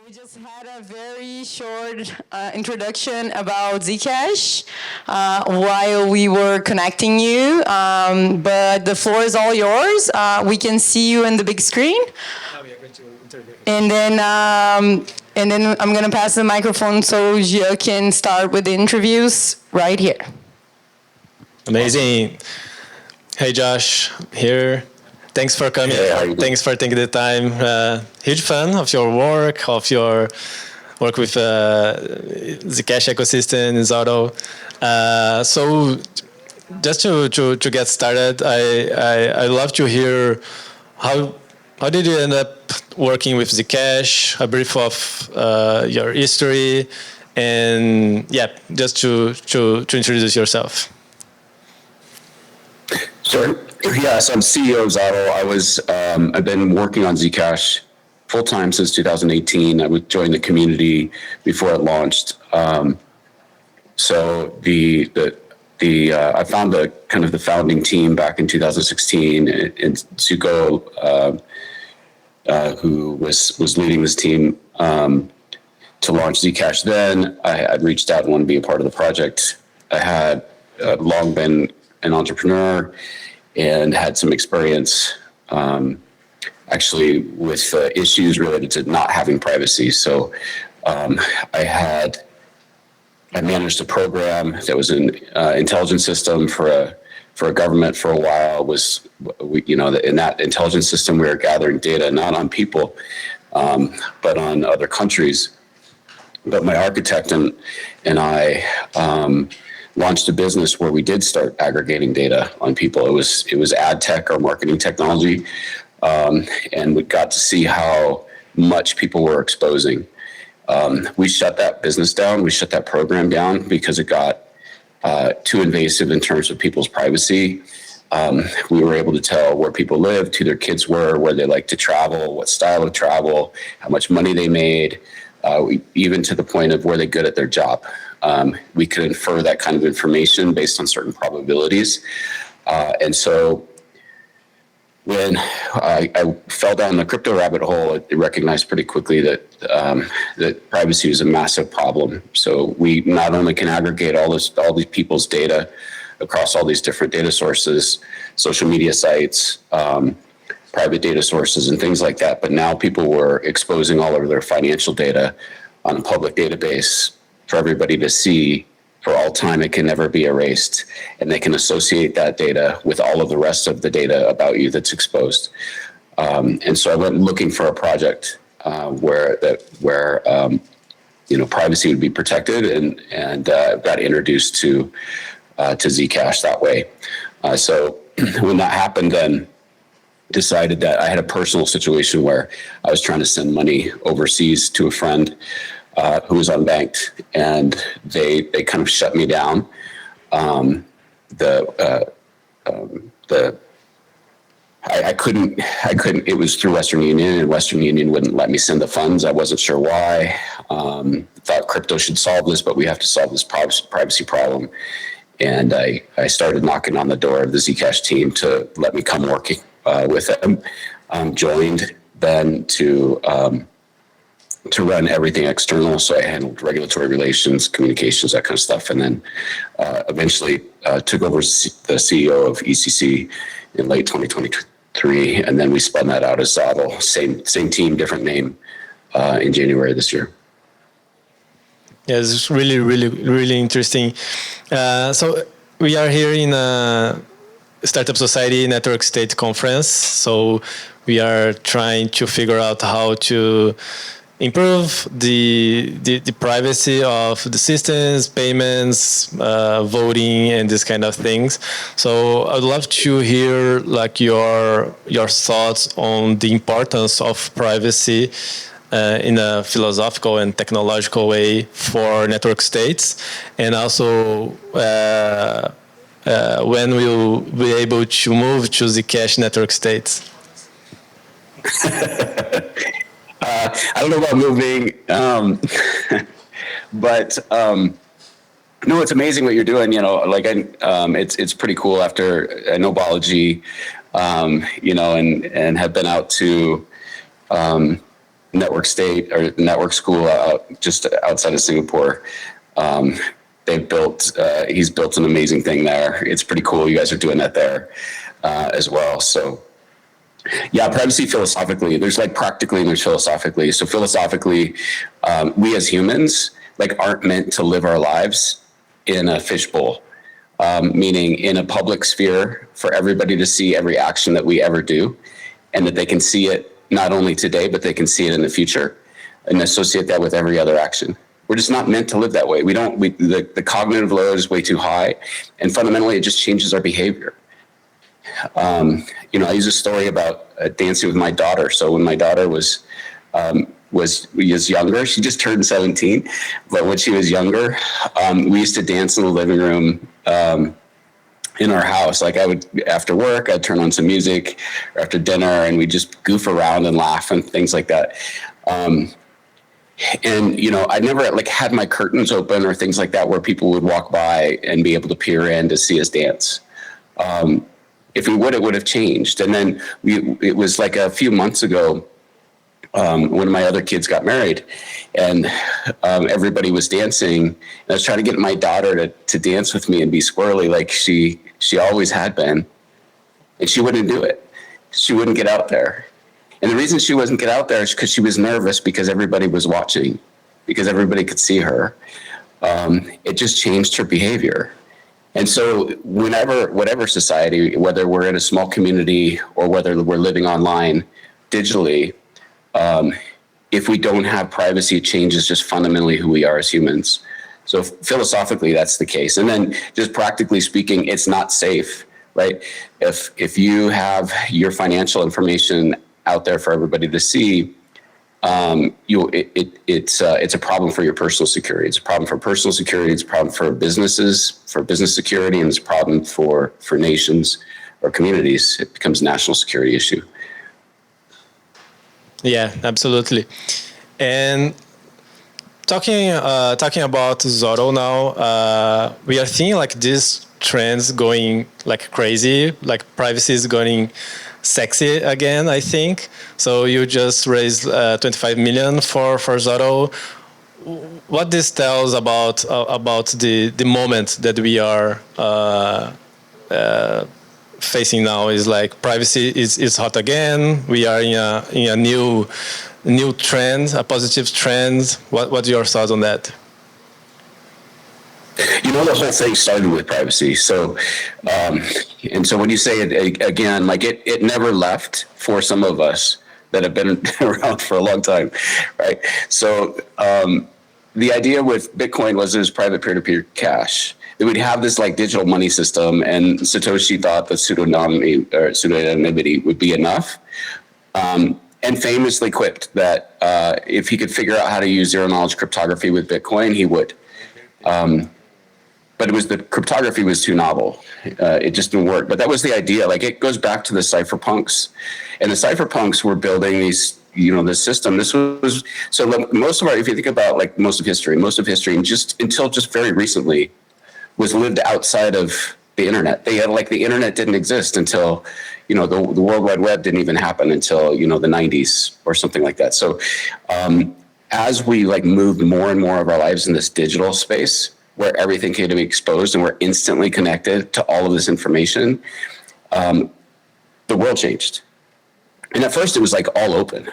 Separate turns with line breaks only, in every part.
We just had a very short introduction about Zcash while we were connecting you, but the floor is all yours. We can see you in the big screen. And then, I'm going to pass the microphone so you can start with the interviews right here.
Amazing. Hey, Josh, here. Thanks for coming.
Hey,
thanks for taking the time. Huge fan of your work, with Zcash ecosystem in ZODL. So just to get started, I love to hear how did you end up working with Zcash, a brief of your history, and yeah, just to introduce yourself.
Sure. Yeah, so I'm CEO of ZODL. I've been working on Zcash full time since 2018. I would join the community before it launched. So I found the kind of the founding team back in 2016, and Suko, who was leading this team to launch Zcash. Then I reached out and wanted to be a part of the project. I had long been an entrepreneur and had some experience actually with issues related to not having privacy. So I managed a program that was an intelligence system for a government for a while. In that intelligence system, we were gathering data not on people, but on other countries. But my architect and I launched a business where we did start aggregating data on people. It was ad tech or marketing technology, and we got to see how much people were exposing. We shut that business down. We shut that program down because it got too invasive in terms of people's privacy. We were able to tell where people lived, who their kids were, where they like to travel, what style of travel, how much money they made, even to the point of were they good at their job. We could infer that kind of information based on certain probabilities. And so when I fell down the crypto rabbit hole, I recognized pretty quickly that privacy was a massive problem. So we not only can aggregate all these people's data across all these different data sources, social media sites, private data sources and things like that, but now people were exposing all of their financial data on a public database for everybody to see for all time. It can never be erased, and they can associate that data with all of the rest of the data about you that's exposed. And so I went looking for a project where privacy would be protected, and got introduced to Zcash that way. So when that happened, then decided that I had a personal situation where I was trying to send money overseas to a friend who was unbanked, and they kind of shut me down. I couldn't. It was through Western Union, and Western Union wouldn't let me send the funds. I wasn't sure why. Thought crypto should solve this, but we have to solve this privacy problem. And I started knocking on the door of the Zcash team to let me come working with them. Joined then to run everything external. So I handled regulatory relations, communications, that kind of stuff. And then eventually took over the CEO of ECC in late 2023. And then we spun that out as ZODL, same team, different name, in January this year.
Yeah, it's really, really, really interesting. So we are here in a Startup Society Network State Conference. So we are trying to figure out how to improve the privacy of the systems, payments, voting, and this kind of things. So I'd love to hear like your thoughts on the importance of privacy in a philosophical and technological way for network states, and also when we'll be able to move to Zcash network states.
I don't know about moving, but no, it's amazing what you're doing. It's pretty cool. After I know Balaji, and have been out to network state or network school just outside of Singapore. He's built an amazing thing there. It's pretty cool. You guys are doing that there as well. So yeah, privacy philosophically, there's like practically and there's philosophically. So philosophically, we as humans like aren't meant to live our lives in a fishbowl, meaning in a public sphere for everybody to see every action that we ever do, and that they can see it not only today, but they can see it in the future and associate that with every other action. We're just not meant to live that way. The cognitive load is way too high, and fundamentally it just changes our behavior. I use a story about dancing with my daughter. So when my daughter was younger, she just turned 17, but when she was younger, we used to dance in the living room in our house. Like after work, I'd turn on some music, or after dinner, and we'd just goof around and laugh and things like that. I never like had my curtains open or things like that where people would walk by and be able to peer in to see us dance. If we would, it would have changed. And then it was like a few months ago, one of my other kids got married, and everybody was dancing. And I was trying to get my daughter to dance with me and be squirrely like she always had been, and she wouldn't do it. She wouldn't get out there. And the reason she wasn't get out there is because she was nervous, because everybody was watching, because everybody could see her. It just changed her behavior. And so whatever society, whether we're in a small community or whether we're living online digitally, if we don't have privacy, it changes just fundamentally who we are as humans. So philosophically, that's the case. And then just practically speaking, it's not safe, right? If you have your financial information out there for everybody to see, it's a problem for your personal security. It's a problem for personal security. It's a problem for businesses, for business security, and it's a problem for nations or communities. It becomes a national security issue.
Yeah, absolutely. And talking about ZODL now, we are seeing like these trends going like crazy, like privacy is going sexy again, I think. So you just raised 25 million for ZODL. What this tells about the moment that we are facing now is like privacy is hot again. We are in a new trend, a positive trend. What's your thoughts on that?
The whole thing started with privacy. So, and so when you say it again, like it never left for some of us that have been around for a long time, right? So, the idea with Bitcoin was it was private peer-to-peer cash. That we'd have this like digital money system, and Satoshi thought that pseudonymity would be enough. And famously quipped that if he could figure out how to use zero-knowledge cryptography with Bitcoin, he would. But the cryptography was too novel. It just didn't work. But that was the idea. Like it goes back to the cypherpunks, and the cypherpunks were building these, this system. This was so most of if you think about like most of history, and just until just very recently, was lived outside of the internet. They had like the internet didn't exist until, the World Wide Web didn't even happen until the 90s or something like that. So as we like moved more and more of our lives in this digital space, where everything can be exposed and we're instantly connected to all of this information, the world changed. And at first it was like all open.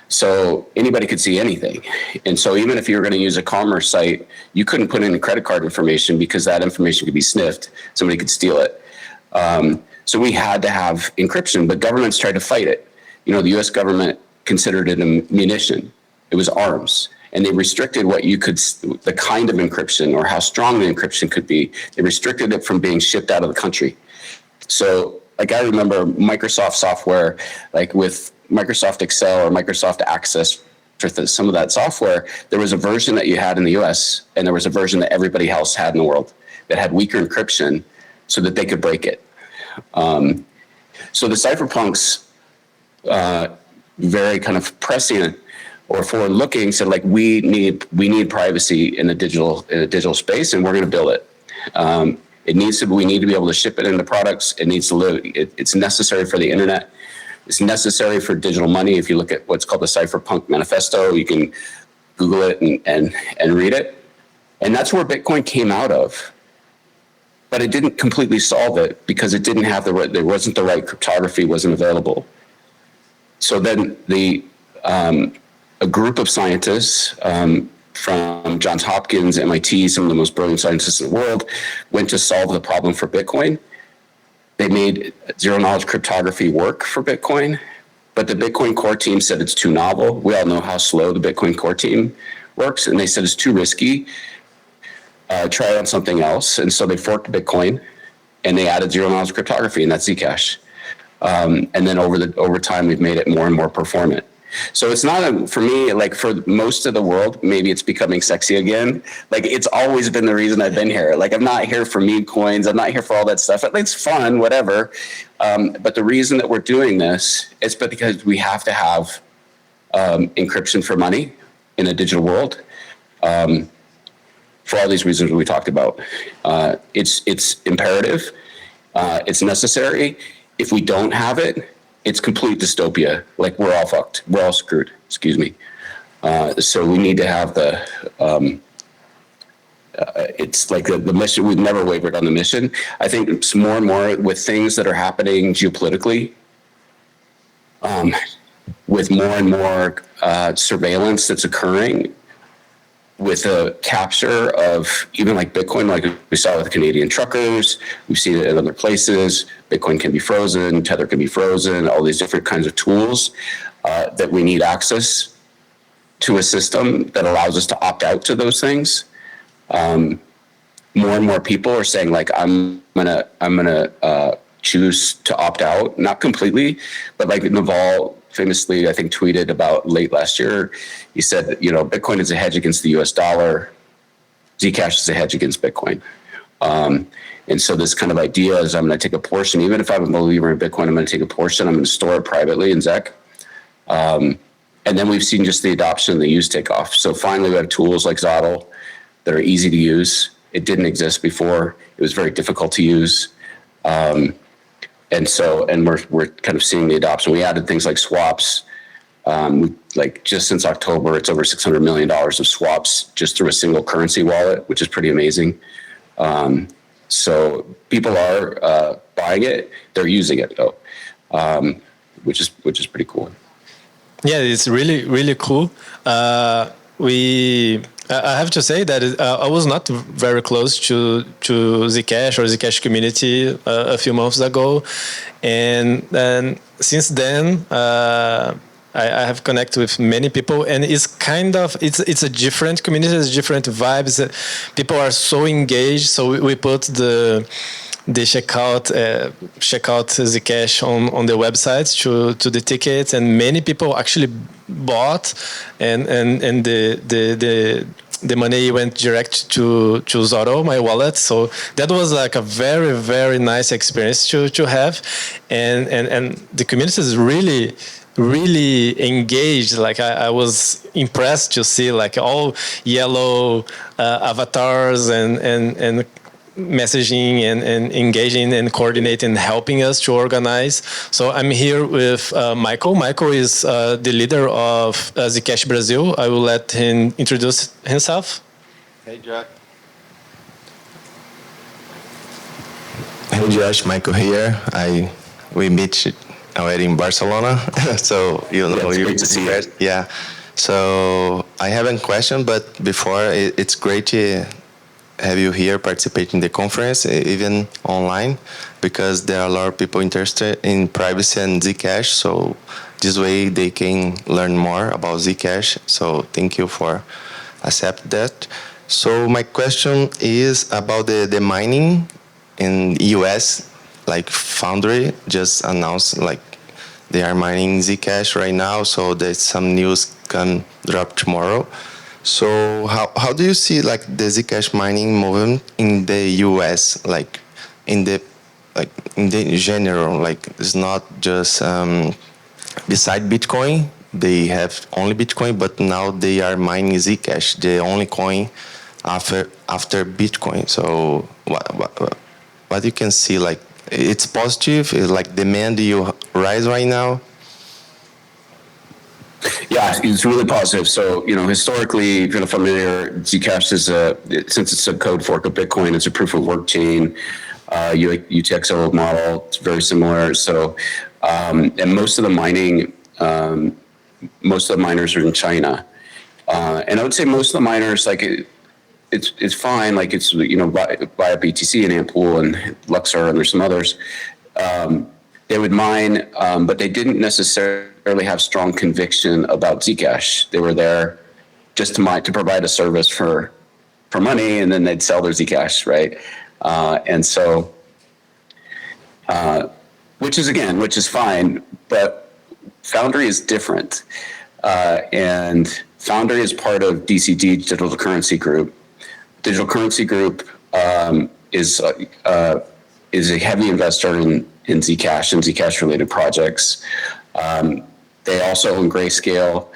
So anybody could see anything. And so even if you were going to use a commerce site, you couldn't put in credit card information because that information could be sniffed. Somebody could steal it. So we had to have encryption, but governments tried to fight it. The US government considered it a munition. It was arms. And they restricted the kind of encryption or how strong the encryption could be. They restricted it from being shipped out of the country. So like I remember Microsoft software, like with Microsoft Excel or Microsoft Access, for some of that software, there was a version that you had in the US and there was a version that everybody else had in the world that had weaker encryption so that they could break it. So the cypherpunks, very kind of prescient or forward-looking, said like we need privacy in the digital space, and we're going to build it. We need to be able to ship it into products. It needs to live. It's necessary for the internet. It's necessary for digital money. If you look at what's called the Cypherpunk Manifesto, you can Google it and read it. And that's where Bitcoin came out of. But it didn't completely solve it because it didn't have there wasn't the right cryptography, wasn't available. So then a group of scientists from Johns Hopkins, MIT, some of the most brilliant scientists in the world, went to solve the problem for Bitcoin. They made zero-knowledge cryptography work for Bitcoin, but the Bitcoin core team said it's too novel. We all know how slow the Bitcoin core team works, and they said it's too risky. Try it on something else. And so they forked Bitcoin, and they added zero-knowledge cryptography, and that's Zcash. And then over time, we've made it more and more performant. So it's not for me, like for most of the world, maybe it's becoming sexy again. Like it's always been the reason I've been here. Like I'm not here for meme coins. I'm not here for all that stuff. It's fun, whatever. But the reason that we're doing this is because we have to have encryption for money in a digital world. For all these reasons we talked about. It's imperative. It's necessary. If we don't have it, it's complete dystopia. Like we're all fucked. We're all screwed. Excuse me. So we need to have it's like the mission. We've never wavered on the mission. I think it's more and more with things that are happening geopolitically, with more and more surveillance that's occurring, with a capture of even like Bitcoin, like we saw with Canadian truckers, we've seen it in other places. Bitcoin can be frozen, Tether can be frozen, all these different kinds of tools that we need access to a system that allows us to opt out to those things. More and more people are saying like, I'm gonna choose to opt out, not completely, but like Naval famously, I think, tweeted about late last year. He said that, Bitcoin is a hedge against the US dollar. Zcash is a hedge against Bitcoin. And so this kind of idea is I'm going to take a portion, even if I'm a believer in Bitcoin, I'm going to take a portion, I'm going to store it privately in Zec. And then we've seen just the adoption and the use take off. So finally, we have tools like ZODL that are easy to use. It didn't exist before. It was very difficult to use. And we're kind of seeing the adoption. We added things like swaps. Like just since October, it's over $600 million of swaps just through a single currency wallet, which is pretty amazing. So people are buying it. They're using it though, which is pretty cool.
Yeah, it's really, really cool. I have to say that I was not very close to Zcash or Zcash community a few months ago, and since then I have connected with many people, and it's a different community, it's different vibes. People are so engaged, so we put the checkout Zcash on the websites to the tickets, and many people actually bought, and the money went direct to ZODL, my wallet. So that was like a very, very nice experience to have, and the community is really, really engaged. Like I was impressed to see like all yellow avatars and messaging and engaging and coordinating and helping us to organize. So I'm here with Michael. Michael is the leader of Zcash Brazil. I will let him introduce himself.
Hey, Jack. Hey, Josh. Michael here. We meet already in Barcelona, so you know
it's
you.
great to see you.
Yeah. So I have a question, but before it's great to have you here participating in the conference, even online, because there are a lot of people interested in privacy and Zcash. So this way they can learn more about Zcash. So thank you for accept that. So my question is about the mining in US. Like Foundry just announced like they are mining Zcash right now. So there's some news can drop tomorrow. So how do you see like the Zcash mining movement in the US, like in the general, like it's not just beside Bitcoin, they have only Bitcoin, but now they are mining Zcash, the only coin after Bitcoin. So what you can see, like it's positive, like demand you rise right now.
Yeah, it's really positive. So, historically, if you're not familiar, Zcash is since it's a code fork of Bitcoin, it's a proof of work chain, UTXO model. It's very similar. So, and most of the miners are in China. And I would say most of the miners, it's fine. Like it's, via BTC and Ampool and Luxor, and there's some others. They would mine, but they didn't necessarily have strong conviction about Zcash. They were there just to mine, to provide a service for money, and then they'd sell their Zcash, right? And so, which is fine, but Foundry is different. And Foundry is part of DCG, Digital Currency Group. Digital Currency Group is a heavy investor in Zcash and Zcash-related projects. They also own Grayscale.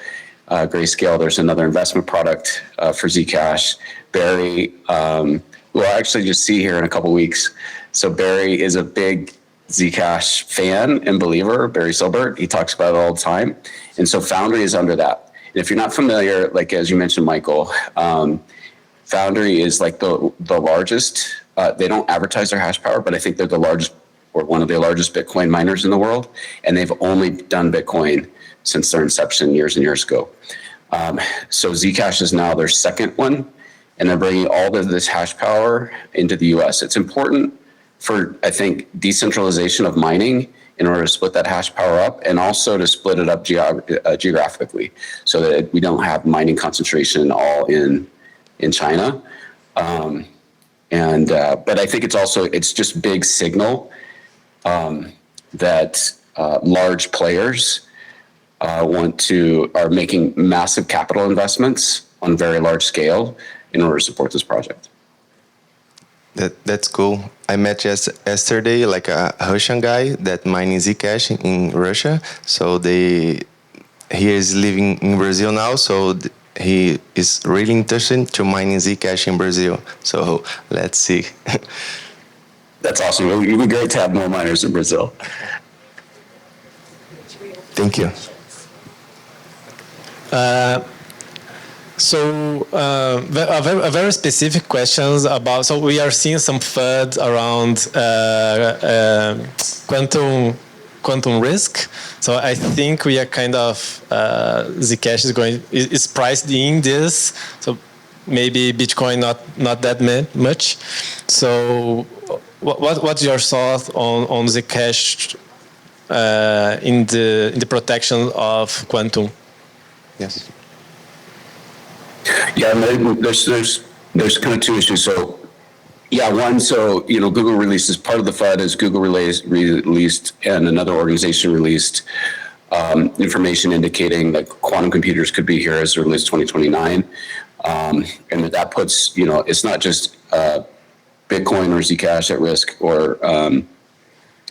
Grayscale, there's another investment product for Zcash. Barry, we'll actually just see here in a couple weeks. So Barry is a big Zcash fan and believer, Barry Silbert. He talks about it all the time. And so Foundry is under that. And if you're not familiar, like as you mentioned, Michael, Foundry is like the largest. They don't advertise their hash power, but I think they're the largest, or one of the largest Bitcoin miners in the world. And they've only done Bitcoin since their inception years and years ago. So Zcash is now their second one, and they're bringing all of this hash power into the US. It's important for, I think, decentralization of mining in order to split that hash power up, and also to split it up geographically, so that we don't have mining concentration all in China. But I think it's just big signal that large players are making massive capital investments on very large scale in order to support this project.
That's cool. I met yesterday like a Russian guy that mining Zcash in Russia. So he is living in Brazil now. So he is really interested to mining Zcash in Brazil. So let's see.
That's awesome. It would be great to have more miners in Brazil.
Thank you.
So a very specific questions about. So we are seeing some FUD around quantum risk. So I think we are kind of Zcash is priced in this. So maybe Bitcoin not that much. So what's your thought on Zcash in the protection of quantum?
Yes.
Yeah, there's kind of two issues. So, yeah, one, Google releases, part of the FUD is Google released and another organization released information indicating that quantum computers could be here as early as 2029. And that puts, it's not just Bitcoin or Zcash at risk,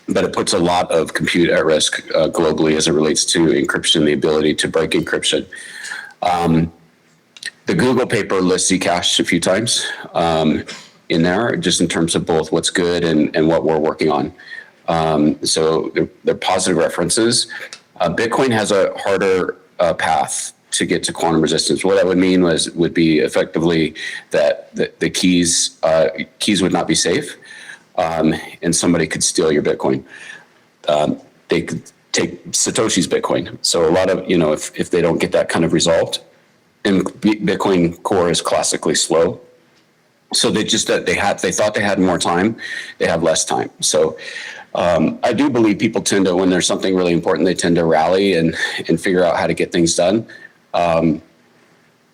but it puts a lot of compute at risk globally as it relates to encryption, the ability to break encryption. The Google paper lists Zcash a few times in there, just in terms of both what's good and what we're working on. So they're positive references. Bitcoin has a harder path to get to quantum resistance. What that would mean would be effectively that the keys would not be safe, and somebody could steal your Bitcoin. They could take Satoshi's Bitcoin. So a lot of, if they don't get that kind of resolved, and Bitcoin Core is classically slow. So they thought they had more time, they have less time. So I do believe people tend to, when there's something really important, they tend to rally and figure out how to get things done.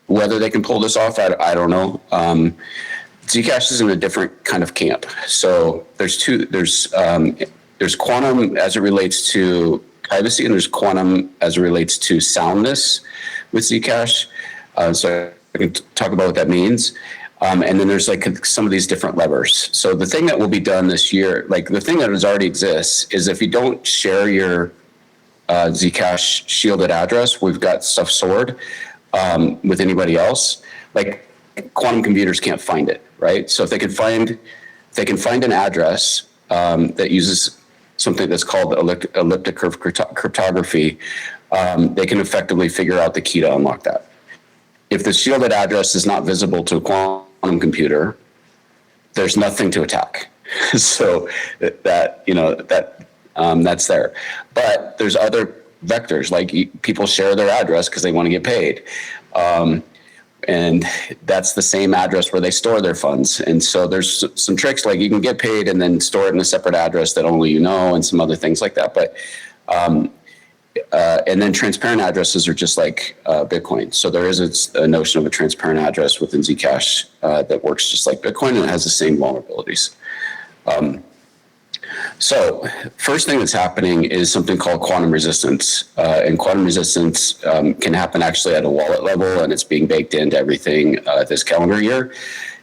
Whether they can pull this off, I don't know. Zcash is in a different kind of camp. So there's quantum as it relates to privacy, and there's quantum as it relates to soundness with Zcash. So I can talk about what that means. And then there's like some of these different levers. So the thing that will be done this year, like the thing that already exists, is if you don't share your Zcash shielded address, we've got stuff stored with anybody else, like quantum computers can't find it, right? So if they can find an address that uses something that's called elliptic curve cryptography, they can effectively figure out the key to unlock that. If the shielded address is not visible to a quantum computer, there's nothing to attack. So that's there. But there's other vectors, like people share their address because they want to get paid. And that's the same address where they store their funds. And so there's some tricks, like you can get paid and then store it in a separate address that only you know, and some other things like that. But and then transparent addresses are just like Bitcoin. So there is a notion of a transparent address within Zcash that works just like Bitcoin, and it has the same vulnerabilities. So first thing that's happening is something called quantum resistance. And quantum resistance can happen actually at a wallet level, and it's being baked into everything this calendar year.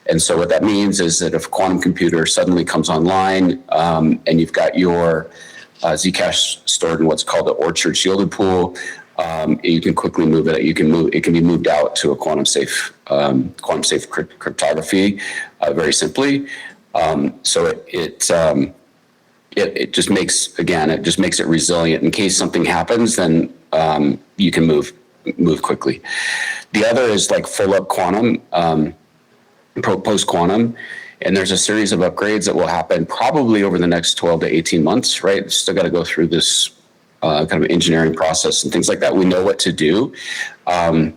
And so what that means is that if a quantum computer suddenly comes online and you've got your Zcash stored in what's called the Orchard shielded pool, you can quickly move it. It can be moved out to a quantum safe cryptography very simply. So it just makes it resilient in case something happens. Then you can move quickly. The other is like full up quantum, post quantum. And there's a series of upgrades that will happen probably over the next 12 to 18 months, right? Still got to go through this kind of engineering process and things like that. We know what to do. The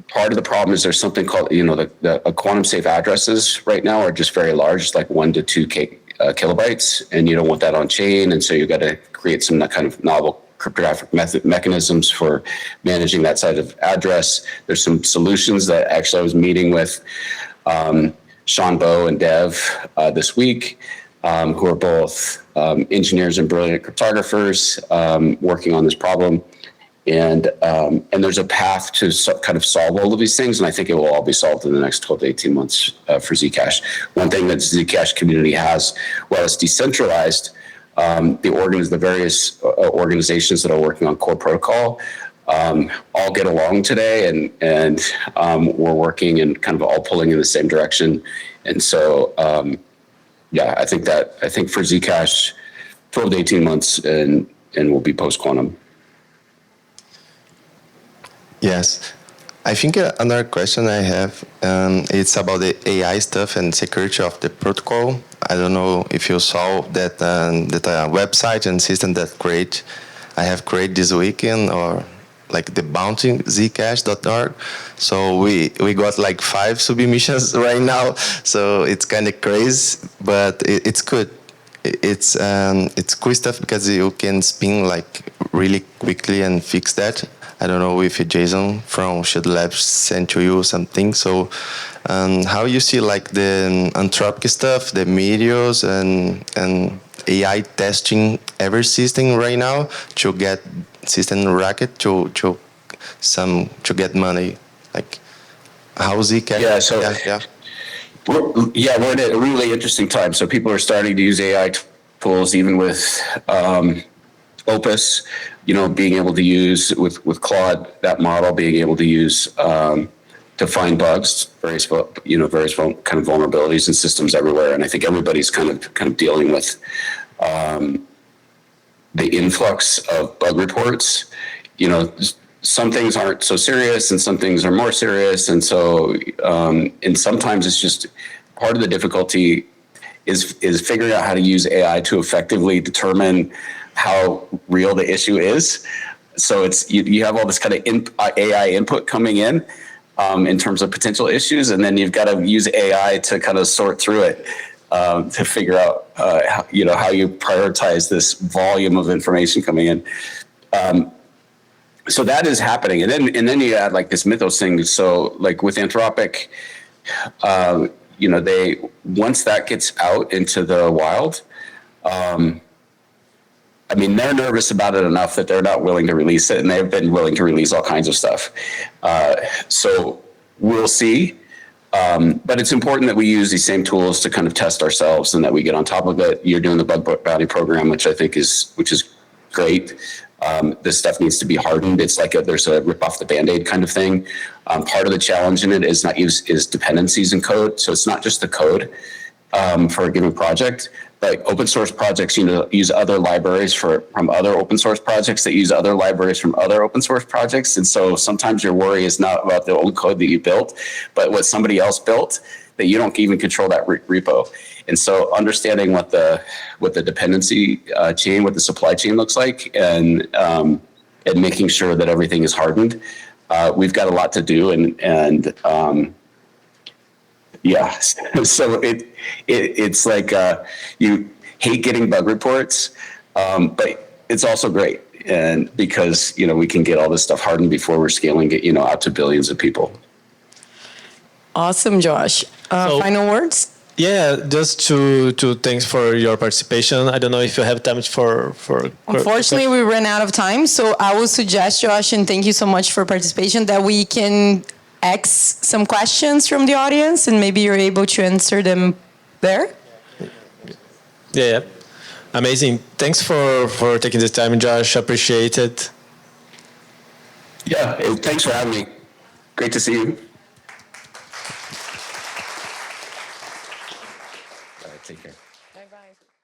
part of the problem is there's something called, the quantum safe addresses right now are just very large. It's like 1 to 2 kilobytes, and you don't want that on chain. And so you've got to create some kind of novel cryptographic mechanisms for managing that side of address. There's some solutions that actually I was meeting with Sean Bowe and Dev this week, who are both engineers and brilliant cryptographers working on this problem. And there's a path to kind of solve all of these things, and I think it will all be solved in the next 12 to 18 months for Zcash. One thing that the Zcash community has, while it's decentralized, the various organizations that are working on core protocol all get along today, and we're working and kind of all pulling in the same direction. And so, I think for Zcash, 12 to 18 months, and we'll be post quantum.
Yes. I think another question I have, it's about the AI stuff and security of the protocol. I don't know if you saw that website and system that I have created this weekend, or like the bounty Zcash.org. So we got like 5 submissions right now. So it's kind of crazy, but it's good. It's cool stuff because you can spin like really quickly and fix that. I don't know if Jason from Shield Labs sent to you something. So how you see like the Anthropic stuff, the Meteors and AI testing every system right now to get system racket to get money, like how Zcash?
We're in a really interesting time. So people are starting to use AI tools, even with Opus, being able to use with Claude, that model, being able to use to find bugs, various kind of vulnerabilities in systems everywhere. And I think everybody's kind of dealing with the influx of bug reports. Some things aren't so serious and some things are more serious. And so, and sometimes it's just part of the difficulty is figuring out how to use AI to effectively determine how real the issue is. So it's you have all this kind of AI input coming in terms of potential issues, and then you've got to use AI to kind of sort through it to figure out how you prioritize this volume of information coming in. So that is happening, and then you add like this Mythos thing. So like with Anthropic, they once that gets out into the wild. They're nervous about it enough that they're not willing to release it, and they've been willing to release all kinds of stuff. So we'll see. But it's important that we use these same tools to kind of test ourselves and that we get on top of it. You're doing the bug bounty program, which I think is great. This stuff needs to be hardened. It's like there's a rip off the Band-Aid kind of thing. Part of the challenge in it is dependencies in code. So it's not just the code for a given project, like open source projects, use other libraries from other open source projects that use other libraries from other open source projects. And so sometimes your worry is not about the own code that you built, but what somebody else built that you don't even control that repo. And so understanding what the dependency chain, what the supply chain looks like, and making sure that everything is hardened. We've got a lot to do, and yeah, so it's like you hate getting bug reports, but it's also great, and because we can get all this stuff hardened before we're scaling it out to billions of people.
Awesome, Josh. Final words?
Yeah, just to thanks for your participation. I don't know if you have time for.
Unfortunately, we ran out of time, so I will suggest, Josh, and thank you so much for participation, that we can ask some questions from the audience, and maybe you're able to answer them there.
Yeah, amazing. Thanks for taking this time, Josh. Appreciate it.
Yeah, thanks for having me. Great to see you. All right, take care.
Bye-bye.